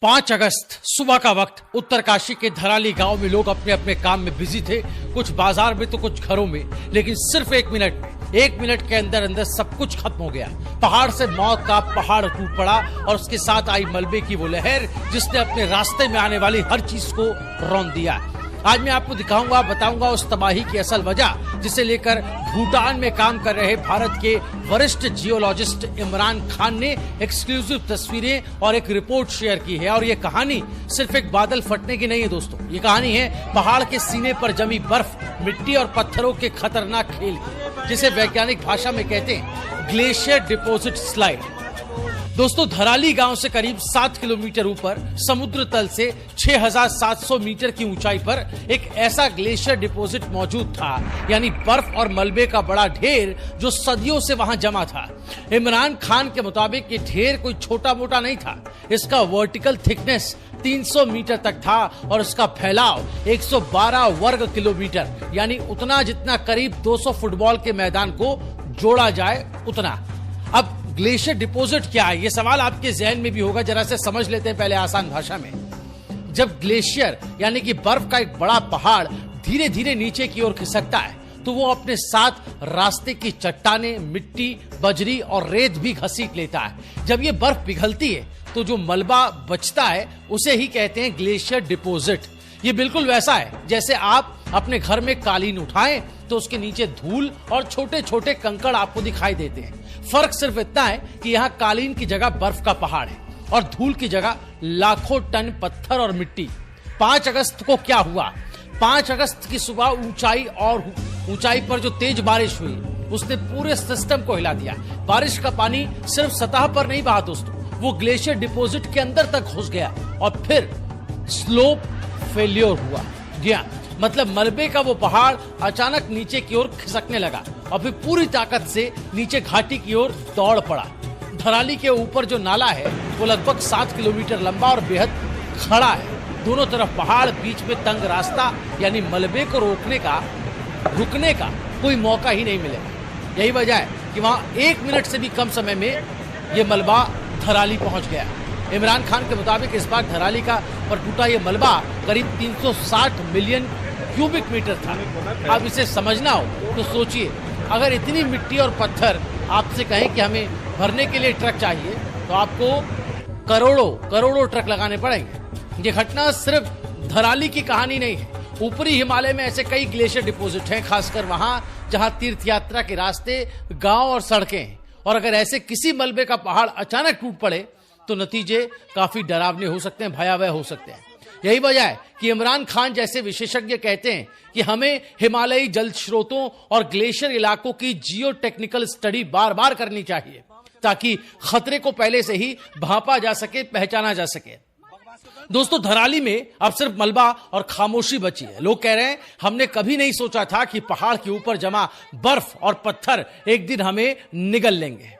5 अगस्त सुबह का वक्त उत्तरकाशी के धराली गांव में लोग अपने अपने काम में बिजी थे, कुछ बाजार में तो कुछ घरों में। लेकिन सिर्फ 1 मिनट के अंदर अंदर सब कुछ खत्म हो गया। पहाड़ से मौत का पहाड़ टूट पड़ा और उसके साथ आई मलबे की वो लहर जिसने अपने रास्ते में आने वाली हर चीज को रौंद दिया। आज मैं आपको दिखाऊंगा, बताऊंगा उस तबाही की असल वजह जिसे लेकर भूटान में काम कर रहे भारत के वरिष्ठ जियोलॉजिस्ट इमरान खान ने एक्सक्लूसिव तस्वीरें और एक रिपोर्ट शेयर की है। और ये कहानी सिर्फ एक बादल फटने की नहीं है दोस्तों, ये कहानी है पहाड़ के सीने पर जमी बर्फ, मिट्टी और पत्थरों के खतरनाक खेल की, जिसे वैज्ञानिक भाषा में कहते हैं ग्लेशियर डिपॉजिट स्लाइड। दोस्तों, धराली गांव से करीब 7 किलोमीटर ऊपर समुद्र तल से 6,700 मीटर की ऊंचाई पर एक ऐसा ग्लेशियर डिपॉजिट मौजूद था, यानी बर्फ और मलबे का बड़ा ढेर जो सदियों से वहां जमा था। इमरान खान के मुताबिक ये ढेर कोई छोटा मोटा नहीं था। इसका वर्टिकल थिकनेस 300 मीटर तक था और इसका फैलाव 112 वर्ग किलोमीटर, यानी उतना जितना करीब 200 फुटबॉल के मैदान को जोड़ा जाए उतना। अब ग्लेशियर डिपॉजिट क्या है, ये सवाल आपके जहन में भी होगा। जरा से समझ लेते हैं पहले आसान भाषा में। जब ग्लेशियर यानी कि बर्फ का एक बड़ा पहाड़ धीरे धीरे नीचे की ओर खिसकता है तो वो अपने साथ रास्ते की चट्टानें, मिट्टी, बजरी और रेत भी घसीट लेता है। जब ये बर्फ पिघलती है तो जो मलबा बचता है उसे ही कहते हैं ग्लेशियर डिपॉजिट। ये बिल्कुल वैसा है जैसे आप अपने घर में कालीन उठाएं तो उसके नीचे धूल और छोटे छोटे कंकड़ आपको दिखाई देते हैं। फर्क सिर्फ इतना है कि यहाँ कालीन की जगह बर्फ का पहाड़ है और धूल की जगह लाखों टन पत्थर और मिट्टी। 5 अगस्त को क्या हुआ? 5 अगस्त की सुबह ऊंचाई पर जो तेज बारिश हुई उसने पूरे सिस्टम को हिला दिया। बारिश का पानी सिर्फ सतह पर नहीं बहा दोस्तों, वो ग्लेशियर डिपॉजिट के अंदर तक घुस गया और फिर स्लोप फेल्योर हुआ गया। मतलब मलबे का वो पहाड़ अचानक नीचे की ओर खिसकने लगा और फिर पूरी ताकत से नीचे घाटी की ओर दौड़ पड़ा। धराली के ऊपर जो नाला है वो लगभग 7 किलोमीटर लंबा और बेहद खड़ा है। दोनों तरफ पहाड़, बीच में तंग रास्ता, यानी मलबे को रुकने का कोई मौका ही नहीं मिलेगा। यही वजह है कि वहां 1 मिनट से भी कम समय में ये मलबा धराली पहुंच गया। इमरान खान के मुताबिक इस बार धराली का पर टूटा ये मलबा करीब 360 मिलियन क्यूबिक मीटर था। अब इसे समझना हो तो सोचिए, अगर इतनी मिट्टी और पत्थर आपसे कहें कि हमें भरने के लिए ट्रक चाहिए तो आपको करोड़ों ट्रक लगाने पड़ेंगे। ये घटना सिर्फ धराली की कहानी नहीं है। ऊपरी हिमालय में ऐसे कई ग्लेशियर डिपॉजिट हैं, खासकर वहां जहां तीर्थ यात्रा के रास्ते, गांव और सड़कें हैं। और अगर ऐसे किसी मलबे का पहाड़ अचानक टूट पड़े तो नतीजे काफी डरावने हो सकते हैं, भयावह हो सकते हैं। यही वजह है कि इमरान खान जैसे विशेषज्ञ कहते हैं कि हमें हिमालयी जल स्रोतों और ग्लेशियर इलाकों की जियो टेक्निकल स्टडी बार बार करनी चाहिए ताकि खतरे को पहले से ही भांपा जा सके, पहचाना जा सके। दोस्तों, धराली में अब सिर्फ मलबा और खामोशी बची है। लोग कह रहे हैं हमने कभी नहीं सोचा था कि पहाड़ के ऊपर जमा बर्फ और पत्थर एक दिन हमें निगल लेंगे।